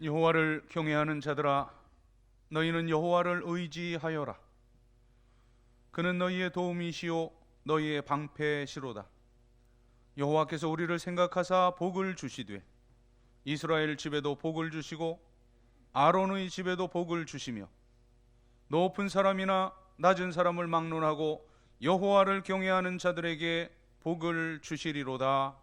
여호와를 경외하는 자들아, 너희는 여호와를 의지하여라. 그는 너희의 도움이시요 너희의 방패시로다. 여호와께서 우리를 생각하사 복을 주시되 이스라엘 집에도 복을 주시고 아론의 집에도 복을 주시며 높은 사람이나 낮은 사람을 막론하고 여호와를 경외하는 자들에게 복을 주시리로다.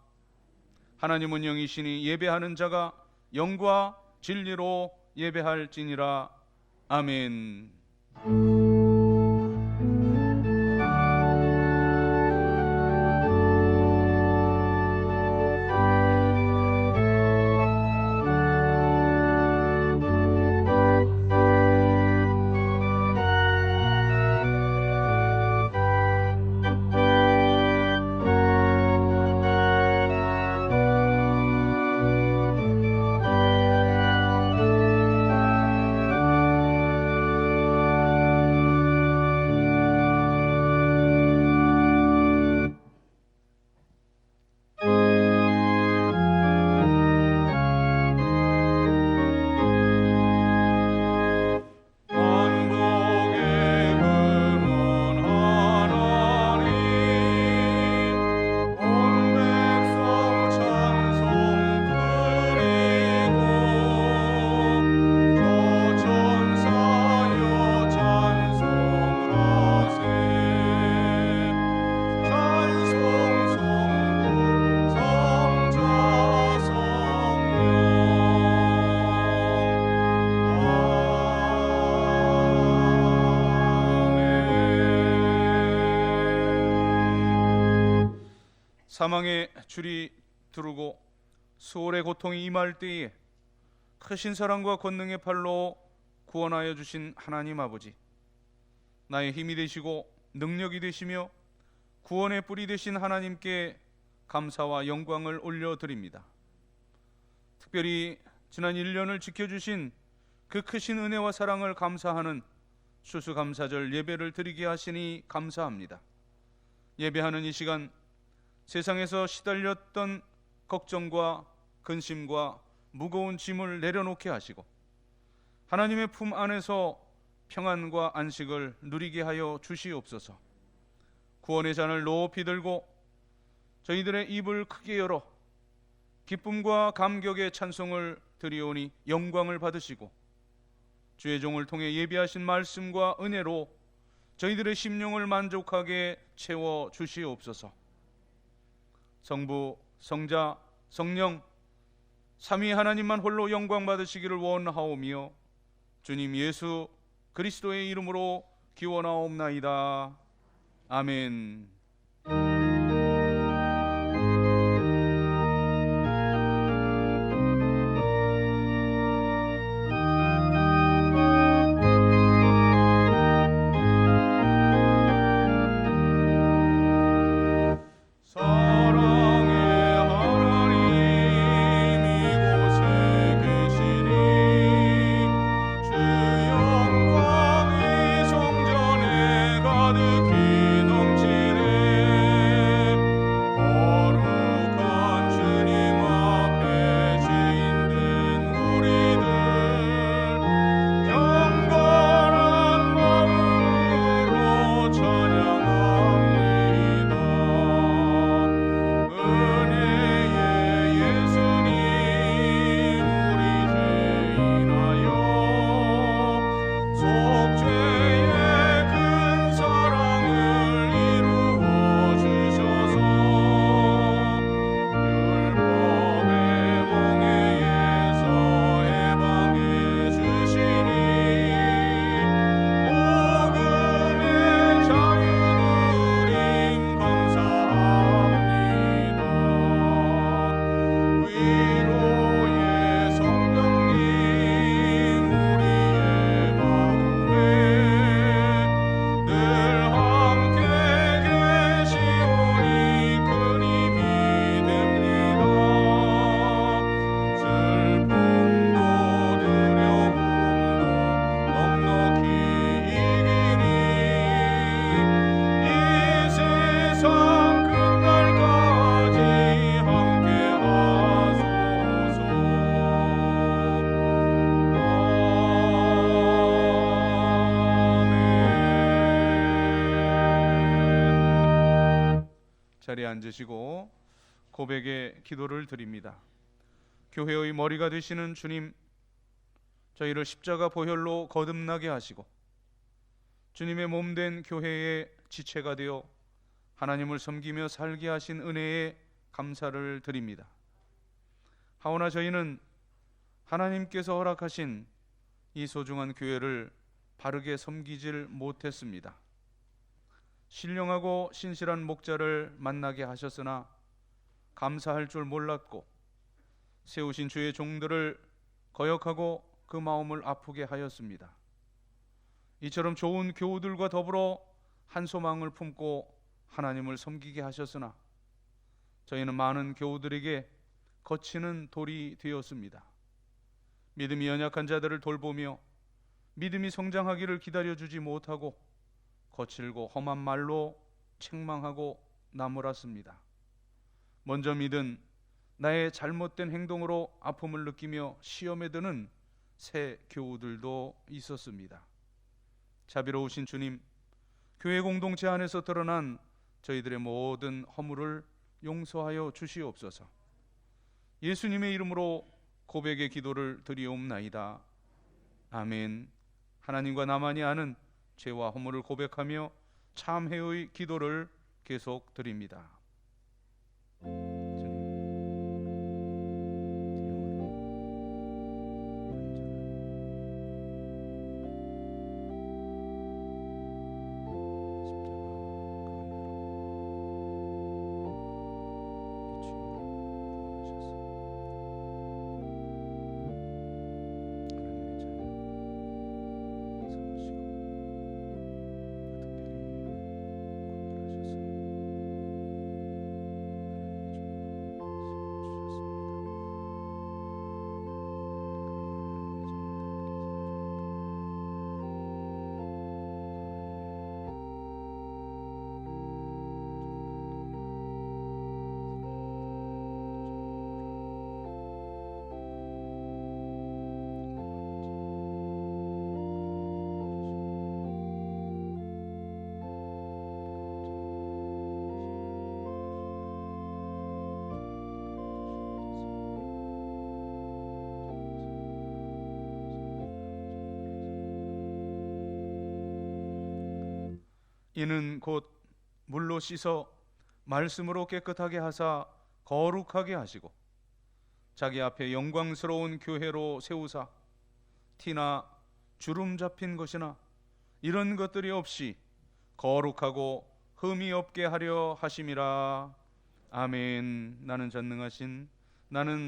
하나님은 영이시니 예배하는 자가 영과 진리로 예배할지니라. 아멘. 사망의 줄이 두르고 수월의 고통이 임할 때에 크신 사랑과 권능의 팔로 구원하여 주신 하나님 아버지, 나의 힘이 되시고 능력이 되시며 구원의 뿌리 되신 하나님께 감사와 영광을 올려드립니다. 특별히 지난 1년을 지켜주신 그 크신 은혜와 사랑을 감사하는 추수감사절 예배를 드리게 하시니 감사합니다. 예배하는 이 시간, 세상에서 시달렸던 걱정과 근심과 무거운 짐을 내려놓게 하시고 하나님의 품 안에서 평안과 안식을 누리게 하여 주시옵소서. 구원의 잔을 높이 들고 저희들의 입을 크게 열어 기쁨과 감격의 찬송을 드리오니 영광을 받으시고 주의 종을 통해 예비하신 말씀과 은혜로 저희들의 심령을 만족하게 채워 주시옵소서. 성부, 성자, 성령 삼위 하나님만 홀로 영광 받으시기를 원하오며 주님 예수 그리스도의 이름으로 기원하옵나이다. 아멘. 주 영광이 성전에 가득히 넘치네. 자리에 앉으시고 고백의 기도를 드립니다. 교회의 머리가 되시는 주님, 저희를 십자가 보혈로 거듭나게 하시고 주님의 몸된 교회의 지체가 되어 하나님을 섬기며 살게 하신 은혜에 감사를 드립니다. 하오나 저희는 하나님께서 허락하신 이 소중한 교회를 바르게 섬기질 못했습니다. 신령하고 신실한 목자를 만나게 하셨으나 감사할 줄 몰랐고 세우신 주의 종들을 거역하고 그 마음을 아프게 하였습니다. 이처럼 좋은 교우들과 더불어 한 소망을 품고 하나님을 섬기게 하셨으나 저희는 많은 교우들에게 거치는 돌이 되었습니다. 믿음이 연약한 자들을 돌보며 믿음이 성장하기를 기다려주지 못하고 거칠고 험한 말로 책망하고 나무랐습니다. 먼저 믿은 나의 잘못된 행동으로 아픔을 느끼며 시험에 드는 새 교우들도 있었습니다. 자비로우신 주님, 교회 공동체 안에서 드러난 저희들의 모든 허물을 용서하여 주시옵소서. 예수님의 이름으로 고백의 기도를 드리옵나이다. 아멘. 하나님과 나만이 아는 죄와 허물을 고백하며 참회의 기도를 계속 드립니다. 이는 곧 물로 씻어 말씀으로 깨끗하게 하사 거룩하게 하시고 자기 앞에 영광스러운 교회로 세우사 티나 주름 잡힌 것이나 이런 것들이 없이 거룩하고 흠이 없게 하려 하심이라. 아멘. 나는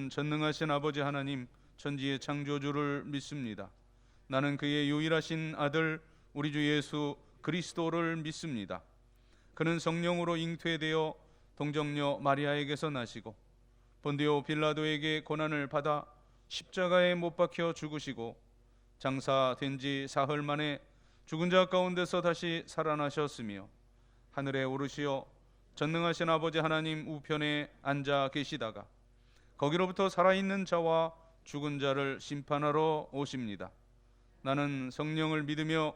전능하신 아버지 하나님 천지의 창조주를 믿습니다. 나는 그의 유일하신 아들 우리 주 예수 그리스도를 믿습니다. 그는 성령으로 잉태되어 동정녀 마리아에게서 나시고 본디오 빌라도에게 고난을 받아 십자가에 못 박혀 죽으시고 장사된 지 사흘 만에 죽은 자 가운데서 다시 살아나셨으며 하늘에 오르시어 전능하신 아버지 하나님 우편에 앉아 계시다가 거기로부터 살아있는 자와 죽은 자를 심판하러 오십니다. 나는 성령을 믿으며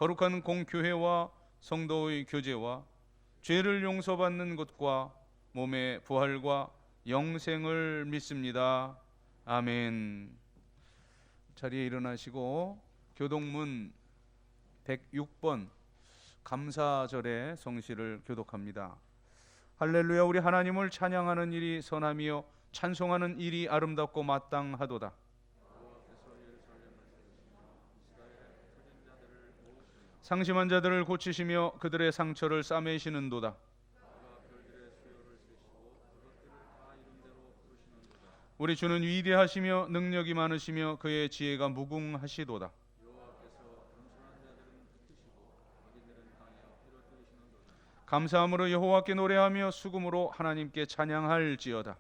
거룩한 공교회와 성도의 교제와 죄를 용서받는 것과 몸의 부활과 영생을 믿습니다. 아멘. 자리에 일어나시고 교독문 106번 감사절의 성시를 교독합니다. 할렐루야. 우리 하나님을 찬양하는 일이 선하며 찬송하는 일이 아름답고 마땅하도다. 상심한 자들을 고치시며 그들의 상처를 싸매시는도다. 우리 주는 위대하시며 능력이 많으시며 그의 지혜가 무궁하시도다. 감사함으로 여호와께 노래하며 수금으로 하나님께 찬양할지어다.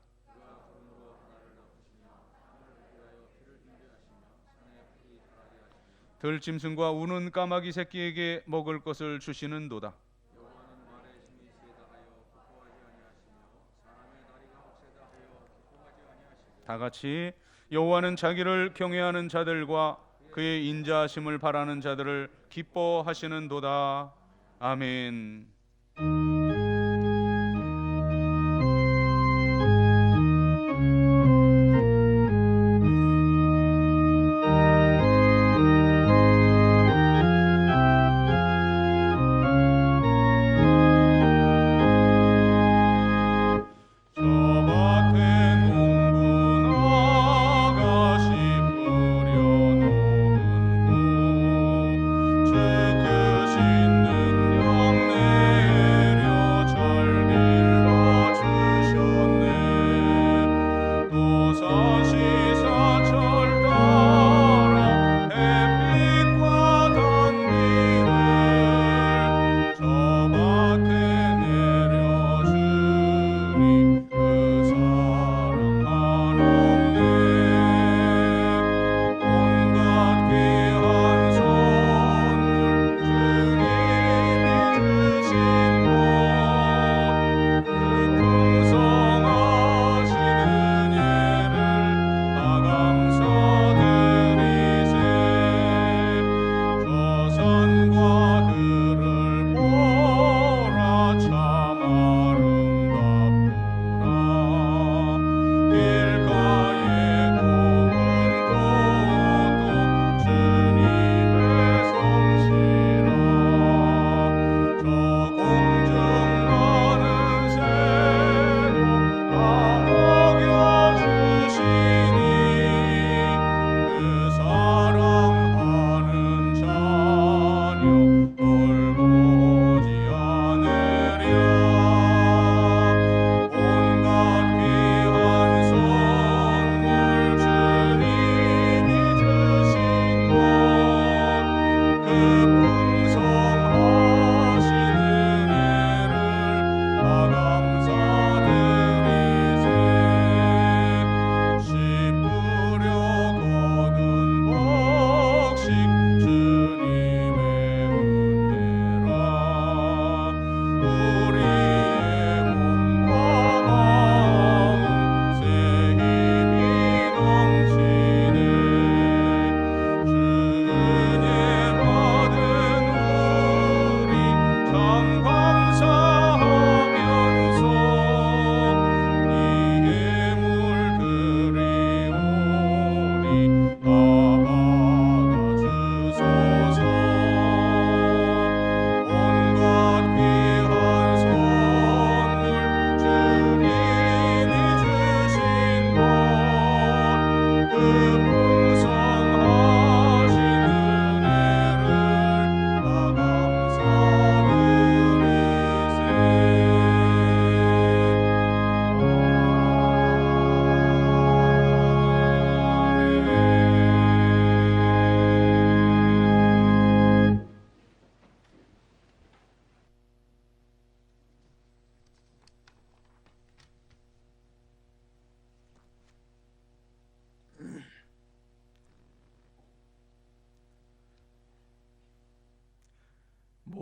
들짐승과 우는 까마귀 새끼에게 먹을 것을 주시는도다. 다 같이 여호와는 자기를 경외하는 자들과 그의 인자하심을 바라는 자들을 기뻐하시는도다. 아멘.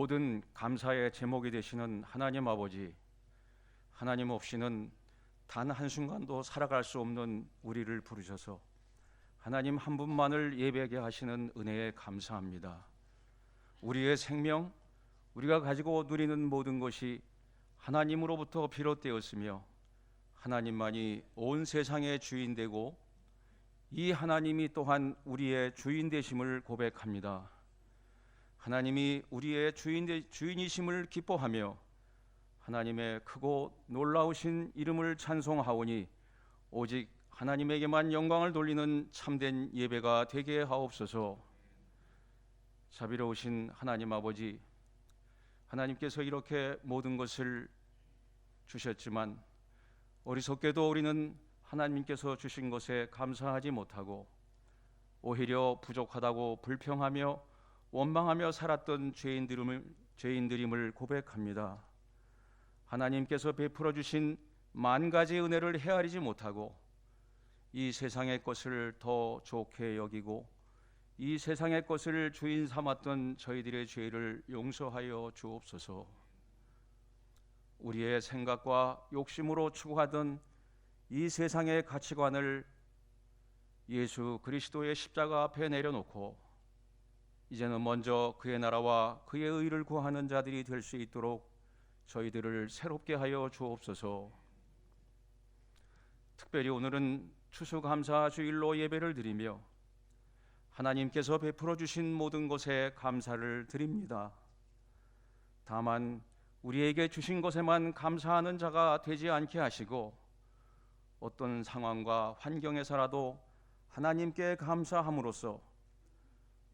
모든 감사의 제목이 되시는 하나님 아버지, 하나님 없이는 단 한순간도 살아갈 수 없는 우리를 부르셔서 하나님 한 분만을 예배하게 하시는 은혜에 감사합니다. 우리의 생명, 우리가 가지고 누리는 모든 것이 하나님으로부터 비롯되었으며 하나님만이 온 세상의 주인 되고 이 하나님이 또한 우리의 주인 되심을 고백합니다. 하나님이 우리의 주인이심을 기뻐하며 하나님의 크고 놀라우신 이름을 찬송하오니 오직 하나님에게만 영광을 돌리는 참된 예배가 되게 하옵소서. 자비로우신 하나님 아버지, 하나님께서 이렇게 모든 것을 주셨지만 어리석게도 우리는 하나님께서 주신 것에 감사하지 못하고 오히려 부족하다고 불평하며 원망하며 살았던 죄인들임을 고백합니다. 하나님께서 베풀어 주신 만 가지 은혜를 헤아리지 못하고 이 세상의 것을 더 좋게 여기고 이 세상의 것을 주인 삼았던 저희들의 죄를 용서하여 주옵소서. 우리의 생각과 욕심으로 추구하던 이 세상의 가치관을 예수 그리스도의 십자가 앞에 내려놓고 이제는 먼저 그의 나라와 그의 의를 구하는 자들이 될 수 있도록 저희들을 새롭게 하여 주옵소서. 특별히 오늘은 추수감사 주일로 예배를 드리며 하나님께서 베풀어 주신 모든 것에 감사를 드립니다. 다만 우리에게 주신 것에만 감사하는 자가 되지 않게 하시고 어떤 상황과 환경에서라도 하나님께 감사함으로써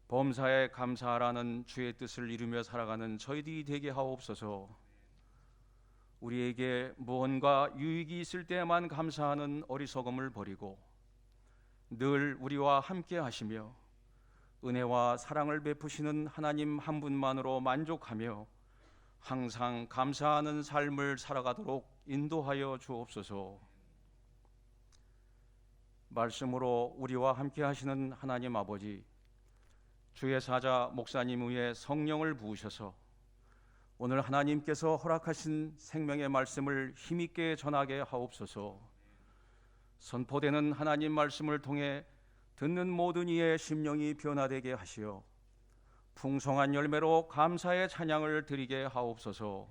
범사에 감사하라는 주의 뜻을 이루며 살아가는 저희들이 되게 하옵소서. 우리에게 무언가 유익이 있을 때에만 감사하는 어리석음을 버리고 늘 우리와 함께 하시며 은혜와 사랑을 베푸시는 하나님 한 분만으로 만족하며 항상 감사하는 삶을 살아가도록 인도하여 주옵소서. 말씀으로 우리와 함께 하시는 하나님 아버지, 주의 사자 목사님 위에 성령을 부으셔서 오늘 하나님께서 허락하신 생명의 말씀을 힘있게 전하게 하옵소서. 선포되는 하나님 말씀을 통해 듣는 모든 이의 심령이 변화되게 하시어 풍성한 열매로 감사의 찬양을 드리게 하옵소서.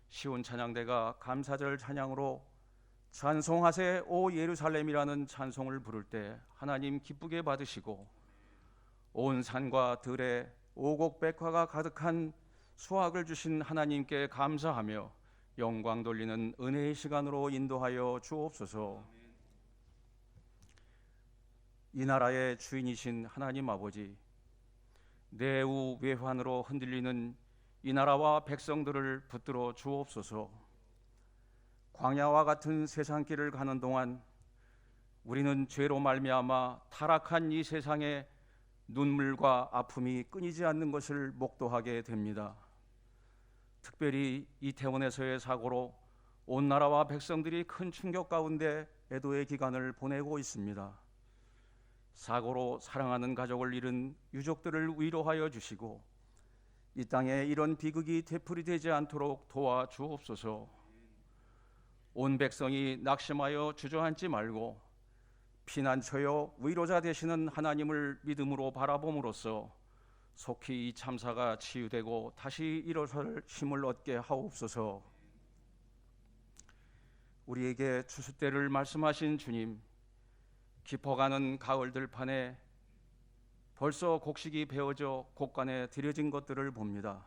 시온 찬양대가 감사절 찬양으로 찬송하세 오 예루살렘이라는 찬송을 부를 때 하나님 기쁘게 받으시고 온 산과 들에 오곡백화가 가득한 수확을 주신 하나님께 감사하며 영광 돌리는 은혜의 시간으로 인도하여 주옵소서. 이 나라의 주인이신 하나님 아버지, 내우 외환으로 흔들리는 이 나라와 백성들을 붙들어 주옵소서. 광야와 같은 세상길을 가는 동안 우리는 죄로 말미암아 타락한 이 세상에 눈물과 아픔이 끊이지 않는 것을 목도하게 됩니다. 특별히 이태원에서의 사고로 온 나라와 백성들이 큰 충격 가운데 애도의 기간을 보내고 있습니다. 사고로 사랑하는 가족을 잃은 유족들을 위로하여 주시고 이 땅에 이런 비극이 되풀이되지 않도록 도와주옵소서. 온 백성이 낙심하여 주저앉지 말고 피난처여 위로자 되시는 하나님을 믿음으로 바라봄으로써 속히 이 참사가 치유되고 다시 일어설 힘을 얻게 하옵소서. 우리에게 추수 때를 말씀하신 주님, 깊어가는 가을 들판에 벌써 곡식이 베어져 곡간에 들여진 것들을 봅니다.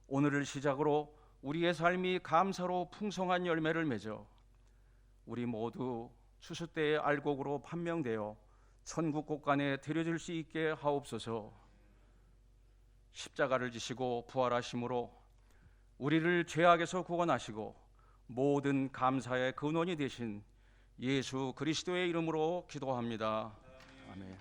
오늘을 시작으로 우리의 삶이 감사로 풍성한 열매를 맺어 우리 모두 추수 때의 알곡으로 판명되어 천국 곳간에 들여질 수 있게 하옵소서. 십자가를 지시고 부활하심으로 우리를 죄악에서 구원하시고 모든 감사의 근원이 되신 예수 그리스도의 이름으로 기도합니다. 아멘.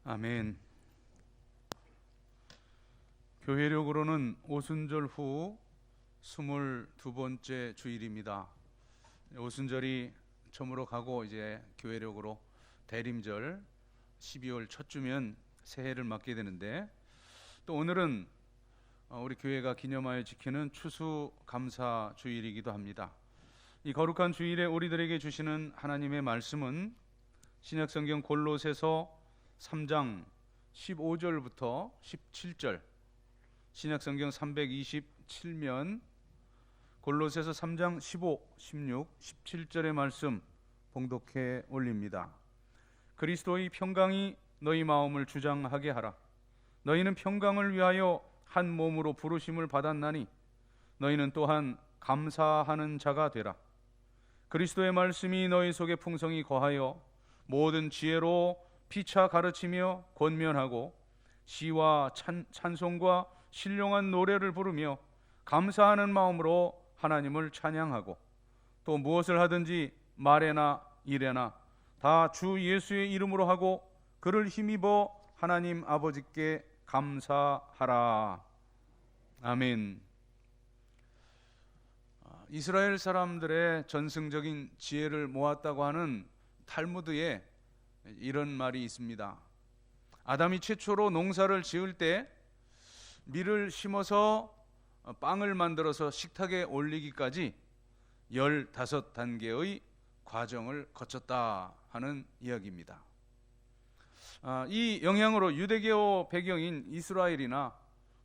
아멘. 교회력으로는 오순절 후 22번째 주일입니다. 오순절이 저물어 가고 이제 교회력으로 대림절 12월 첫 주면 새해를 맞게 되는데, 또 오늘은 우리 교회가 기념하여 지키는 추수감사 주일이기도 합니다. 이 거룩한 주일에 우리들에게 주시는 하나님의 말씀은 신약성경 골로새서 3장 15절부터 17절, 신약성경 327면 골로새서 3장 15, 16, 17절의 말씀 봉독해 올립니다. 그리스도의 평강이 너희 마음을 주장하게 하라. 너희는 평강을 위하여 한 몸으로 부르심을 받았나니 너희는 또한 감사하는 자가 되라. 그리스도의 말씀이 너희 속에 풍성히 거하여 모든 지혜로 피차 가르치며 권면하고 시와 찬송과 신령한 노래를 부르며 감사하는 마음으로 하나님을 찬양하고, 또 무엇을 하든지 말에나 일에나 다 주 예수의 이름으로 하고 그를 힘입어 하나님 아버지께 감사하라. 아멘. 이스라엘 사람들의 전승적인 지혜를 모았다고 하는 탈무드에 이런 말이 있습니다. 아담이 최초로 농사를 지을 때 밀을 심어서 빵을 만들어서 식탁에 올리기까지 15단계의 과정을 거쳤다 하는 이야기입니다. 이 영향으로 유대교 배경인 이스라엘이나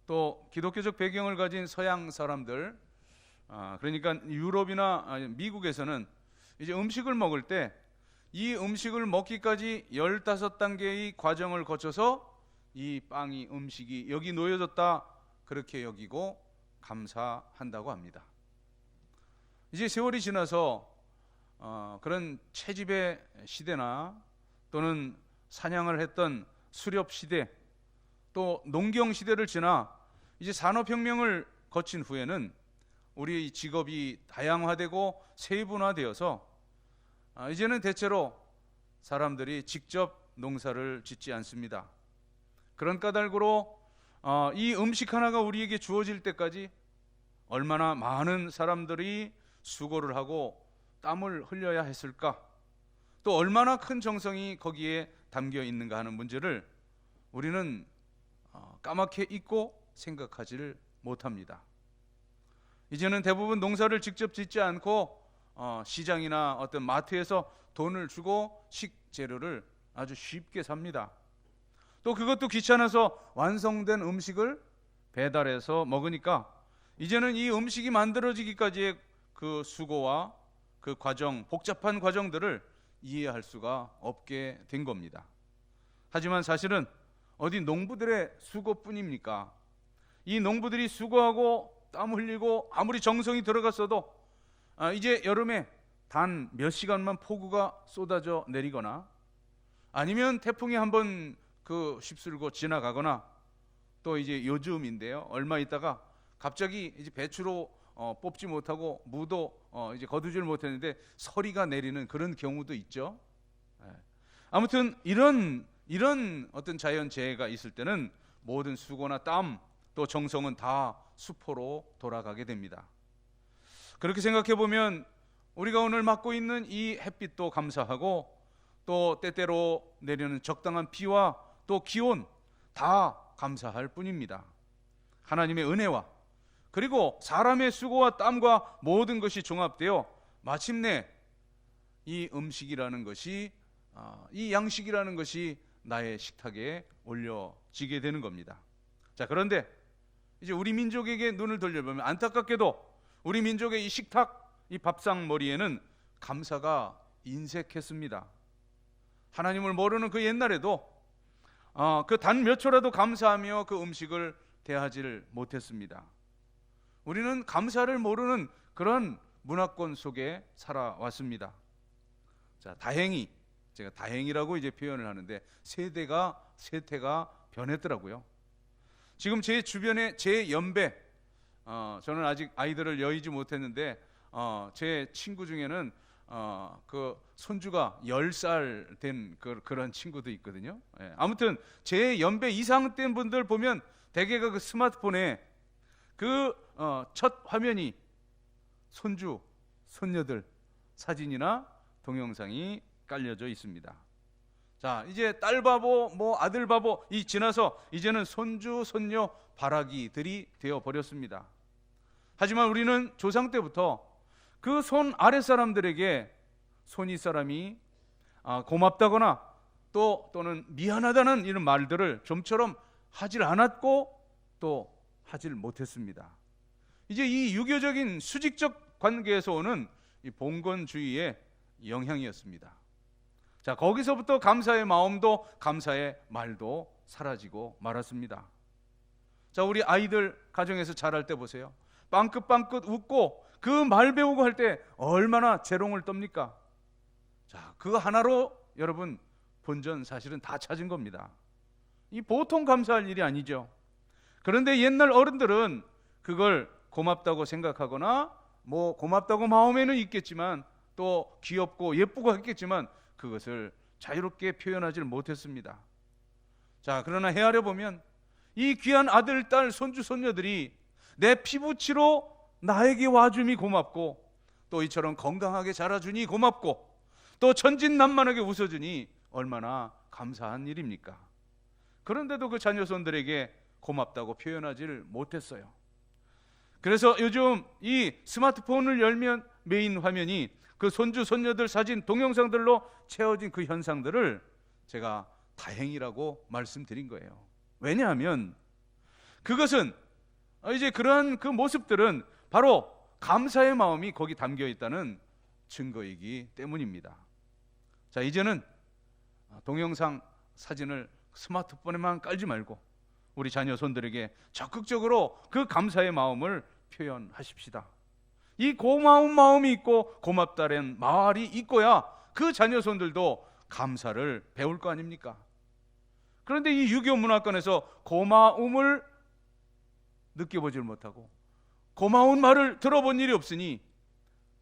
또 기독교적 배경을 가진 서양 사람들, 그러니까 유럽이나 미국에서는 이제 음식을 먹을 때 이 음식을 먹기까지 15단계의 과정을 거쳐서 이 빵이, 음식이 여기 놓여졌다, 그렇게 여기고 감사한다고 합니다. 이제 세월이 지나서 그런 채집의 시대나 또는 사냥을 했던 수렵 시대, 또 농경 시대를 지나 이제 산업혁명을 거친 후에는 우리 직업이 다양화되고 세분화되어서 이제는 대체로 사람들이 직접 농사를 짓지 않습니다. 그런 까닭으로 이 음식 하나가 우리에게 주어질 때까지 얼마나 많은 사람들이 수고를 하고 땀을 흘려야 했을까, 또 얼마나 큰 정성이 거기에 담겨 있는가 하는 문제를 우리는 까맣게 잊고 생각하지를 못합니다. 이제는 대부분 농사를 직접 짓지 않고 시장이나 어떤 마트에서 돈을 주고 식재료를 아주 쉽게 삽니다. 또 그것도 귀찮아서 완성된 음식을 배달해서 먹으니까 이제는 이 음식이 만들어지기까지의 그 수고와 그 과정, 복잡한 과정들을 이해할 수가 없게 된 겁니다. 하지만 사실은 어디 농부들의 수고뿐입니까? 이 농부들이 수고하고 땀 흘리고 아무리 정성이 들어갔어도 이제 여름에 단 몇 시간만 폭우가 쏟아져 내리거나 아니면 태풍이 한번 휩쓸고 지나가거나, 또 이제 요즘인데요, 얼마 있다가 갑자기 이제 배추로 뽑지 못하고 무도 이제 거두지를 못했는데 서리가 내리는 그런 경우도 있죠. 아무튼 이런 어떤 자연 재해가 있을 때는 모든 수고나 땀, 또 정성은 다 수포로 돌아가게 됩니다. 그렇게 생각해 보면 우리가 오늘 맞고 있는 이 햇빛도 감사하고, 또 때때로 내리는 적당한 비와 또 기온 다 감사할 뿐입니다. 하나님의 은혜와 그리고 사람의 수고와 땀과 모든 것이 종합되어 마침내 이 음식이라는 것이, 이 양식이라는 것이 나의 식탁에 올려지게 되는 겁니다. 자, 그런데 이제 우리 민족에게 눈을 돌려보면 안타깝게도 우리 민족의 이 식탁, 이 밥상 머리에는 감사가 인색했습니다. 하나님을 모르는 그 옛날에도 그 단 몇 초라도 감사하며 그 음식을 대하지를 못했습니다. 우리는 감사를 모르는 그런 문화권 속에 살아왔습니다. 자, 다행히 제가 다행이라고 이제 표현을 하는데 세태가 변했더라고요. 지금 제 주변에 제 연배, 저는 아직 아이들을 여의지 못했는데 제 친구 중에는 그 손주가 10살 된 그런 친구도 있거든요. 아무튼 제 연배 이상 된 분들 보면 대개가 그 스마트폰에 첫 화면이 손주, 손녀들 사진이나 동영상이 깔려져 있습니다. 자, 이제 딸 바보, 아들 바보 이 지나서 이제는 손주, 손녀 바라기들이 되어 버렸습니다. 하지만 우리는 조상 때부터 그 손 아래 사람들에게 손윗 사람이 고맙다거나 또는 미안하다는 이런 말들을 좀처럼 하질 않았고 또 하질 못했습니다. 이제 이 유교적인 수직적 관계에서 오는 이 봉건주의의 영향이었습니다. 자, 거기서부터 감사의 마음도 감사의 말도 사라지고 말았습니다. 자, 우리 아이들 가정에서 자랄 때 보세요. 빵긋빵긋 웃고 그 말 배우고 할 때 얼마나 재롱을 떱니까? 자, 그거 하나로 여러분 본전 사실은 다 찾은 겁니다. 이 보통 감사할 일이 아니죠. 그런데 옛날 어른들은 그걸 고맙다고 생각하거나 뭐 고맙다고 마음에는 있겠지만 또 귀엽고 예쁘고 했겠지만 그것을 자유롭게 표현하지 못했습니다. 자, 그러나 헤아려 보면 이 귀한 아들, 딸, 손주, 손녀들이 내 피부치로 나에게 와줌이 고맙고 또 이처럼 건강하게 자라주니 고맙고 또 천진난만하게 웃어주니 얼마나 감사한 일입니까? 그런데도 그 자녀손들에게 고맙다고 표현하지를 못했어요. 그래서 요즘 이 스마트폰을 열면 메인 화면이 그 손주 손녀들 사진 동영상들로 채워진 그 현상들을 제가 다행이라고 말씀드린 거예요. 왜냐하면 그것은 이제 그러한 그 모습들은 바로 감사의 마음이 거기 담겨 있다는 증거이기 때문입니다. 자, 이제는 동영상 사진을 스마트폰에만 깔지 말고 우리 자녀 손들에게 적극적으로 그 감사의 마음을 표현하십시다. 이 고마운 마음이 있고 고맙다는 말이 있고야 그 자녀 손들도 감사를 배울 거 아닙니까? 그런데 이 유교 문화권에서 고마움을 느껴보질 못하고 고마운 말을 들어본 일이 없으니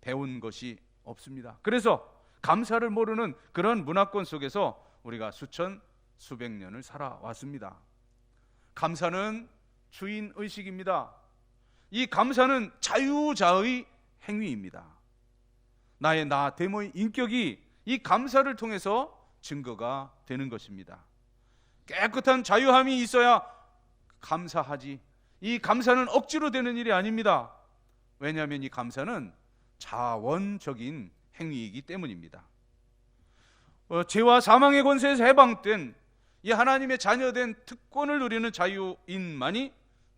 배운 것이 없습니다. 그래서 감사를 모르는 그런 문화권 속에서 우리가 수천 수백 년을 살아왔습니다. 감사는 주인의식입니다. 이 감사는 자유자의 행위입니다. 나의 나됨의 인격이 이 감사를 통해서 증거가 되는 것입니다. 깨끗한 자유함이 있어야 감사하지, 이 감사는 억지로 되는 일이 아닙니다. 왜냐하면 이 감사는 자원적인 행위이기 때문입니다. 죄와 사망의 권세에서 해방된 이 하나님의 자녀된 특권을 누리는 자유인만이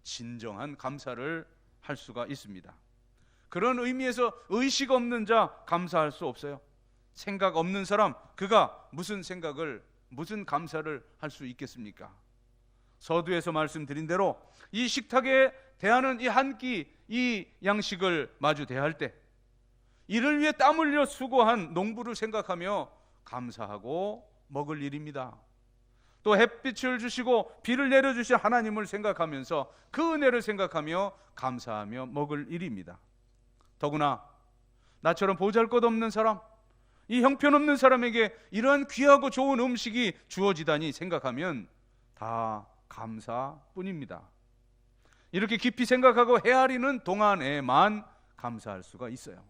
진정한 감사를 할 수가 있습니다. 그런 의미에서 의식 없는 자 감사할 수 없어요. 생각 없는 사람, 그가 무슨 감사를 할 수 있겠습니까? 서두에서 말씀드린 대로 이 식탁에 대하는 이 한 끼, 이 양식을 마주 대할 때 이를 위해 땀 흘려 수고한 농부를 생각하며 감사하고 먹을 일입니다. 또 햇빛을 주시고 비를 내려주신 하나님을 생각하면서 그 은혜를 생각하며 감사하며 먹을 일입니다. 더구나 나처럼 보잘것없는 사람, 이 형편없는 사람에게 이러한 귀하고 좋은 음식이 주어지다니 생각하면 다 감사뿐입니다. 이렇게 깊이 생각하고 헤아리는 동안에만 감사할 수가 있어요.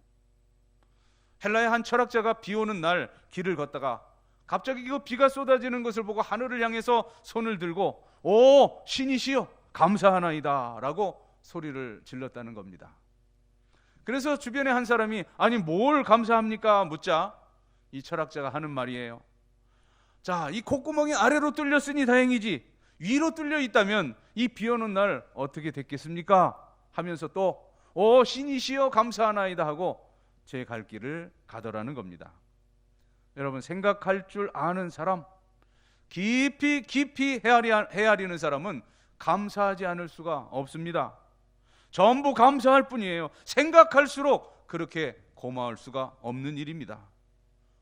헬라의 한 철학자가 비 오는 날 길을 걷다가 갑자기 그 비가 쏟아지는 것을 보고 하늘을 향해서 손을 들고 오 신이시여 감사하나이다 라고 소리를 질렀다는 겁니다. 그래서 주변에 한 사람이 아니 뭘 감사합니까 묻자 이 철학자가 하는 말이에요. 자, 이 콧구멍이 아래로 뚫렸으니 다행이지 위로 뚫려 있다면 이 비 오는 날 어떻게 됐겠습니까? 하면서 또 오 신이시여 감사하나이다 하고 제 갈 길을 가더라는 겁니다. 여러분, 생각할 줄 아는 사람, 깊이 헤아리는 사람은 감사하지 않을 수가 없습니다. 전부 감사할 뿐이에요. 생각할수록 그렇게 고마울 수가 없는 일입니다.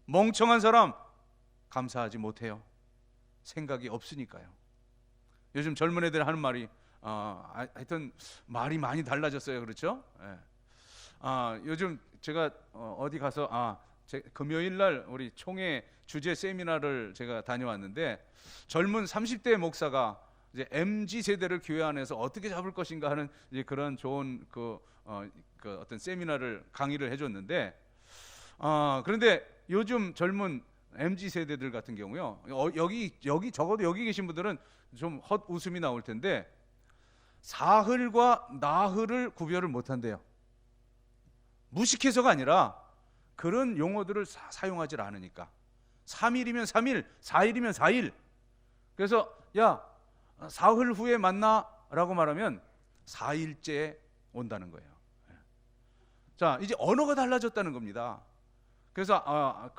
멍청한 사람 감사하지 못해요. 생각이 없으니까요. 요즘 젊은 애들 하는 말이 하여튼 말이 많이 달라졌어요. 그렇죠? 예. 요즘 제가 어디 가서 금요일 날 우리 총회 주제 세미나를 제가 다녀왔는데 젊은 30대 목사가 이제 MZ 세대를 교회 안에서 어떻게 잡을 것인가 하는 이제 그런 좋은 그 어떤 세미나를 강의를 해줬는데 그런데 요즘 젊은 MZ 세대들 같은 경우요 여기 적어도 여기 계신 분들은 좀 헛웃음이 나올 텐데 사흘과 나흘을 구별을 못한대요. 무식해서가 아니라 그런 용어들을 사용하지 않으니까 3일이면 3일, 4일이면 4일. 그래서 야 사흘 후에 만나 라고 말하면 4일째 온다는 거예요. 자, 이제 언어가 달라졌다는 겁니다. 그래서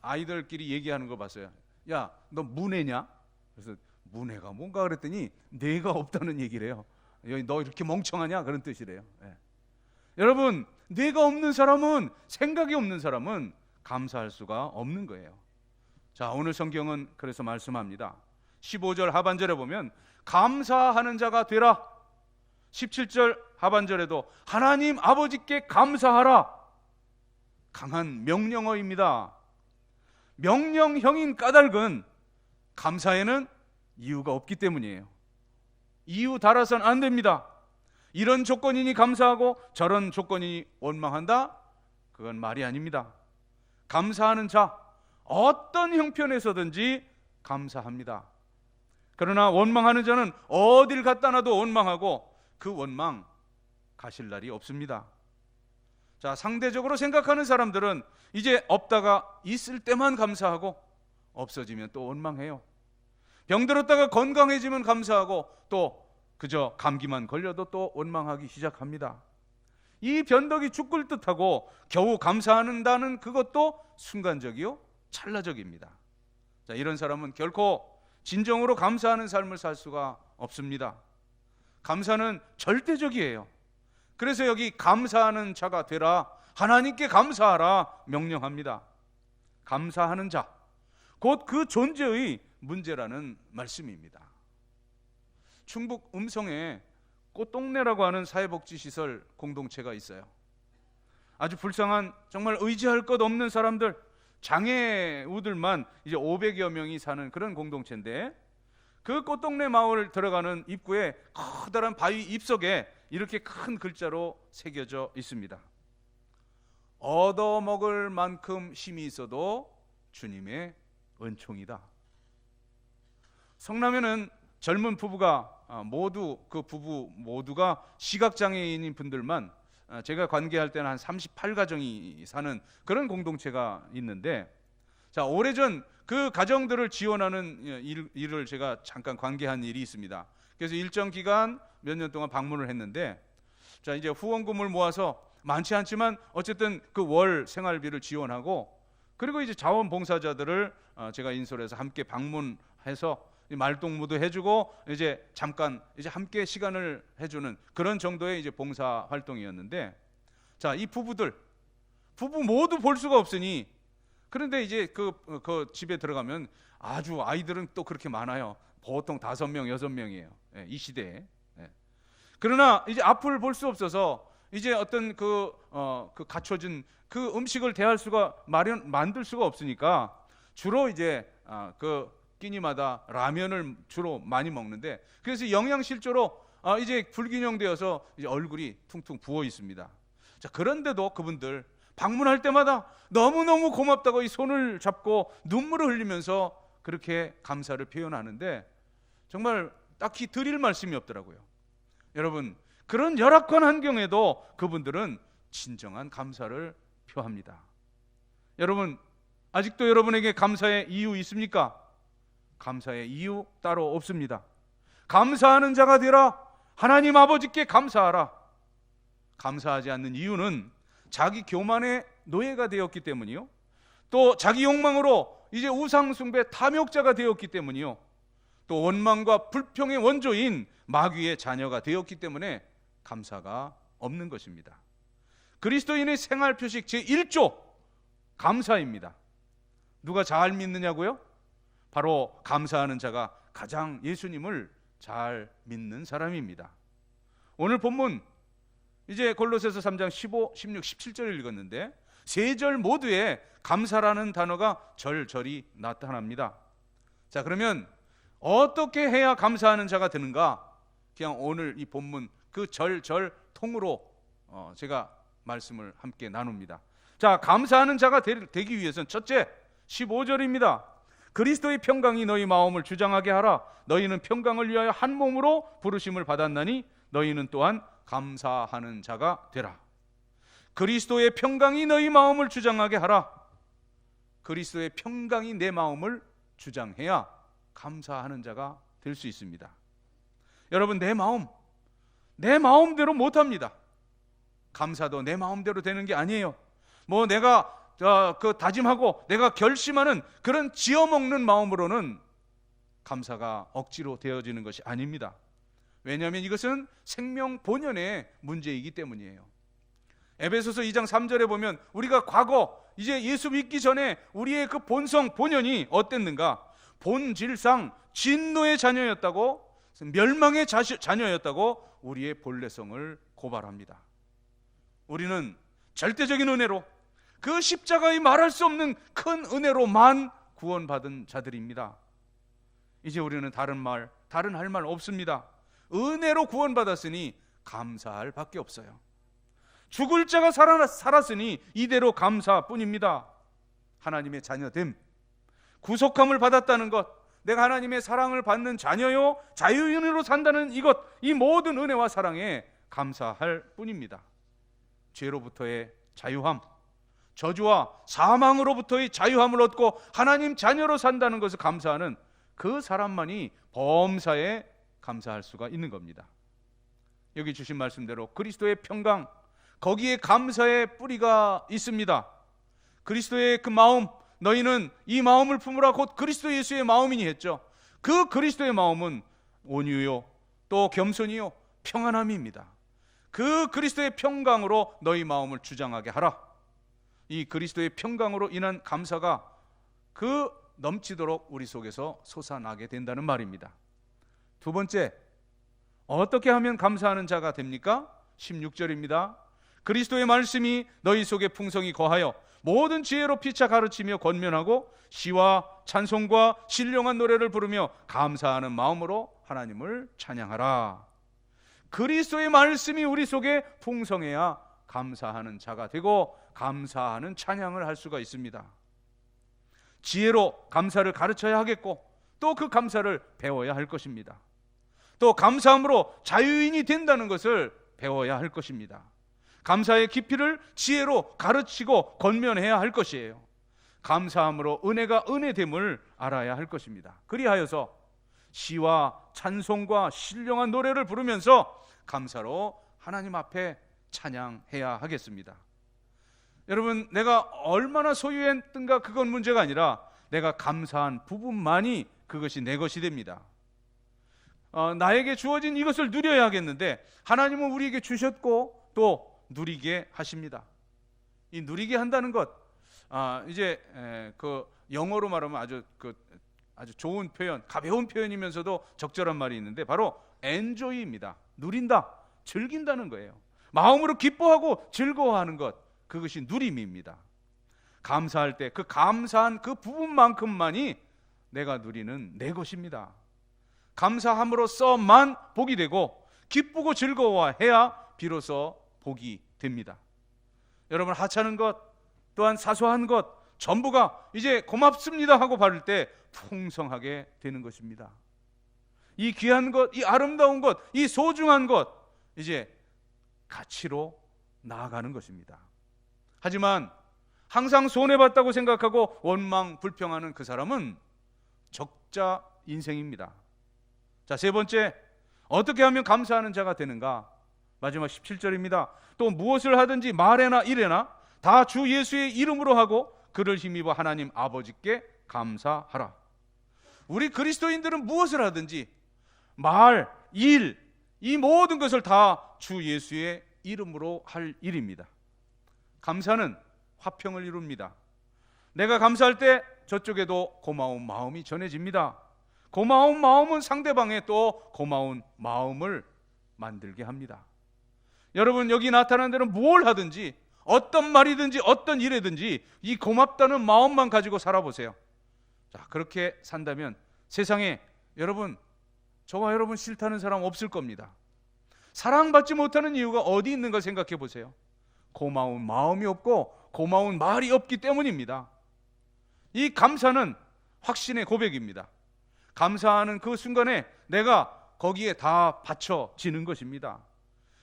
아이들끼리 얘기하는 거 봤어요. 야, 너 문해냐? 그래서 문해가 뭔가 그랬더니 뇌가 없다는 얘기를 해요. 너 이렇게 멍청하냐? 그런 뜻이래요. 예. 여러분, 뇌가 없는 사람은, 생각이 없는 사람은 감사할 수가 없는 거예요. 자, 오늘 성경은 그래서 말씀합니다. 15절 하반절에 보면 감사하는 자가 되라. 17절 하반절에도 하나님 아버지께 감사하라. 강한 명령어입니다. 명령형인 까닭은 감사에는 이유가 없기 때문이에요. 이유 달아서는 안 됩니다. 이런 조건이니 감사하고 저런 조건이니 원망한다? 그건 말이 아닙니다. 감사하는 자, 어떤 형편에서든지 감사합니다. 그러나 원망하는 자는 어딜 갖다 놔도 원망하고 그 원망 가실 날이 없습니다. 자, 상대적으로 생각하는 사람들은 이제 없다가 있을 때만 감사하고 없어지면 또 원망해요. 병들었다가 건강해지면 감사하고 또 그저 감기만 걸려도 또 원망하기 시작합니다. 이 변덕이 죽을 듯하고 겨우 감사한다는 그것도 순간적이요 찰나적입니다. 자, 이런 사람은 결코 진정으로 감사하는 삶을 살 수가 없습니다. 감사는 절대적이에요. 그래서 여기 감사하는 자가 되라, 하나님께 감사하라 명령합니다. 감사하는 자, 곧 그 존재의 문제라는 말씀입니다. 충북 음성에 꽃동네라고 하는 사회복지시설 공동체가 있어요. 아주 불쌍한, 정말 의지할 것 없는 사람들, 장애우들만 이제 500여 명이 사는 그런 공동체인데, 그 꽃동네 마을 들어가는 입구에 커다란 바위 잎속에 이렇게 큰 글자로 새겨져 있습니다. 얻어먹을 만큼 힘이 있어도 주님의 은총이다. 성남에는 젊은 부부가 그 부부 모두가 시각장애인인 분들만, 제가 관계할 때는 한 38가정이 사는 그런 공동체가 있는데, 자, 오래전 그 가정들을 지원하는 일을 제가 잠깐 관계한 일이 있습니다. 그래서 일정 기간 몇 년 동안 방문을 했는데, 자, 이제 후원금을 모아서 많지 않지만 어쨌든 그 월 생활비를 지원하고, 그리고 이제 자원봉사자들을 제가 인솔해서 함께 방문해서 말동무도 해주고 이제 잠깐 이제 함께 시간을 해주는 그런 정도의 이제 봉사 활동이었는데, 자, 이 부부 모두 볼 수가 없으니, 그런데 이제 그 집에 들어가면 아주 아이들은 또 그렇게 많아요. 보통 5명, 6명이에요. 예, 이 시대에. 예. 그러나 이제 앞을 볼 수 없어서 이제 어떤 그 갖춰진 그 음식을 만들 수가 없으니까 주로 이제 그 끼니마다 라면을 주로 많이 먹는데, 그래서 영양실조로 이제 불균형되어서 이제 얼굴이 퉁퉁 부어 있습니다. 자, 그런데도 그분들 방문할 때마다 너무너무 고맙다고 이 손을 잡고 눈물을 흘리면서 그렇게 감사를 표현하는데, 정말 딱히 드릴 말씀이 없더라고요. 여러분, 그런 열악한 환경에도 그분들은 진정한 감사를 표합니다. 여러분, 아직도 여러분에게 감사의 이유 있습니까? 감사의 이유 따로 없습니다. 감사하는 자가 되라, 하나님 아버지께 감사하라. 감사하지 않는 이유는 자기 교만의 노예가 되었기 때문이요, 또 자기 욕망으로 이제 우상숭배 탐욕자가 되었기 때문이요, 또 원망과 불평의 원조인 마귀의 자녀가 되었기 때문에 감사가 없는 것입니다. 그리스도인의 생활 표식 제1조 감사입니다. 누가 잘 믿느냐고요? 바로 감사하는 자가 가장 예수님을 잘 믿는 사람입니다. 오늘 본문 이제 골로새서 3장 15, 16, 17절을 읽었는데, 세 절 모두에 감사라는 단어가 절절히 나타납니다. 자, 그러면 어떻게 해야 감사하는 자가 되는가? 그냥 오늘 이 본문 그 절절 통으로 제가 말씀을 함께 나눕니다. 자, 감사하는 자가 되기 위해서는 첫째 15절입니다. 그리스도의 평강이 너희 마음을 주장하게 하라. 너희는 평강을 위하여 한 몸으로 부르심을 받았나니 너희는 또한 감사하는 자가 되라. 그리스도의 평강이 너희 마음을 주장하게 하라. 그리스도의 평강이 내 마음을 주장해야 감사하는 자가 될 수 있습니다. 여러분, 내 마음대로 못합니다. 감사도 내 마음대로 되는 게 아니에요. 뭐 내가 다짐하고 내가 결심하는 그런 지어먹는 마음으로는 감사가 억지로 되어지는 것이 아닙니다. 왜냐하면 이것은 생명 본연의 문제이기 때문이에요. 에베소서 2장 3절에 보면 우리가 과거 이제 예수 믿기 전에 우리의 그 본성 본연이 어땠는가? 본질상 진노의 자녀였다고, 멸망의 자녀였다고 우리의 본래성을 고발합니다. 우리는 절대적인 은혜로, 그 십자가의 말할 수 없는 큰 은혜로만 구원받은 자들입니다. 이제 우리는 다른 할 말 없습니다. 은혜로 구원받았으니 감사할 밖에 없어요. 죽을 자가 살았으니 이대로 감사뿐입니다. 하나님의 자녀됨, 구속함을 받았다는 것, 내가 하나님의 사랑을 받는 자녀요 자유인으로 산다는 이것, 이 모든 은혜와 사랑에 감사할 뿐입니다. 죄로부터의 자유함, 저주와 사망으로부터의 자유함을 얻고 하나님 자녀로 산다는 것을 감사하는 그 사람만이 범사에 감사할 수가 있는 겁니다. 여기 주신 말씀대로 그리스도의 평강, 거기에 감사의 뿌리가 있습니다. 그리스도의 그 마음, 너희는 이 마음을 품으라 곧 그리스도 예수의 마음이니 했죠. 그 그리스도의 마음은 온유요 또 겸손이요 평안함입니다. 그 그리스도의 평강으로 너희 마음을 주장하게 하라. 이 그리스도의 평강으로 인한 감사가 그 넘치도록 우리 속에서 솟아나게 된다는 말입니다. 두 번째, 어떻게 하면 감사하는 자가 됩니까? 16절입니다. 그리스도의 말씀이 너희 속에 풍성히 거하여 모든 지혜로 피차 가르치며 권면하고 시와 찬송과 신령한 노래를 부르며 감사하는 마음으로 하나님을 찬양하라. 그리스도의 말씀이 우리 속에 풍성해야 감사하는 자가 되고 감사하는 찬양을 할 수가 있습니다. 지혜로 감사를 가르쳐야 하겠고 또 그 감사를 배워야 할 것입니다. 또 감사함으로 자유인이 된다는 것을 배워야 할 것입니다. 감사의 깊이를 지혜로 가르치고 권면해야 할 것이에요. 감사함으로 은혜가 은혜됨을 알아야 할 것입니다. 그리하여서 시와 찬송과 신령한 노래를 부르면서 감사로 하나님 앞에 찬양해야 하겠습니다. 여러분, 내가 얼마나 소유했든가 그건 문제가 아니라 내가 감사한 부분만이 그것이 내 것이 됩니다. 나에게 주어진 이것을 누려야 하겠는데 하나님은 우리에게 주셨고 또 누리게 하십니다. 이 누리게 한다는 것, 이제 그 영어로 말하면 아주 좋은 표현, 가벼운 표현이면서도 적절한 말이 있는데 바로 enjoy입니다. 누린다, 즐긴다는 거예요. 마음으로 기뻐하고 즐거워하는 것, 그것이 누림입니다. 감사할 때 그 감사한 그 부분만큼만이 내가 누리는 내 것입니다. 감사함으로써만 복이 되고 기쁘고 즐거워해야 비로소 복이 됩니다. 여러분, 하찮은 것 또한 사소한 것 전부가 이제 고맙습니다 하고 바를 때 풍성하게 되는 것입니다. 이 귀한 것, 이 아름다운 것, 이 소중한 것 이제 가치로 나아가는 것입니다. 하지만 항상 손해봤다고 생각하고 원망 불평하는 그 사람은 적자 인생입니다. 자, 세 번째, 어떻게 하면 감사하는 자가 되는가? 마지막 17절입니다. 또 무엇을 하든지 말에나 일에나 다 주 예수의 이름으로 하고 그를 힘입어 하나님 아버지께 감사하라. 우리 그리스도인들은 무엇을 하든지 말, 일, 이 모든 것을 다 주 예수의 이름으로 할 일입니다. 감사는 화평을 이룹니다. 내가 감사할 때 저쪽에도 고마운 마음이 전해집니다. 고마운 마음은 상대방에 또 고마운 마음을 만들게 합니다. 여러분, 여기 나타난 대로 뭘 하든지 어떤 말이든지 어떤 일이든지 이 고맙다는 마음만 가지고 살아보세요. 자, 그렇게 산다면 세상에 여러분, 저와 여러분 싫다는 사람 없을 겁니다. 사랑받지 못하는 이유가 어디 있는가 생각해 보세요. 고마운 마음이 없고 고마운 말이 없기 때문입니다. 이 감사는 확신의 고백입니다. 감사하는 그 순간에 내가 거기에 다 바쳐지는 것입니다.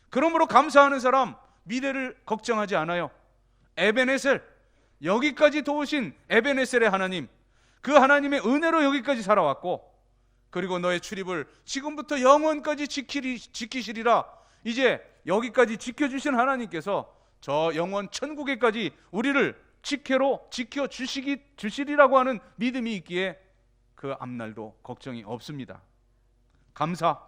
그러므로 감사하는 사람 미래를 걱정하지 않아요. 에베네셀, 여기까지 도우신 에베네셀의 하나님, 그 하나님의 은혜로 여기까지 살아왔고 그리고 너의 출입을 지금부터 영원까지 지키시리라. 이제 여기까지 지켜주신 하나님께서 저 영원 천국에까지 우리를 지켜 주시리라고 하는 믿음이 있기에 그 앞날도 걱정이 없습니다. 감사,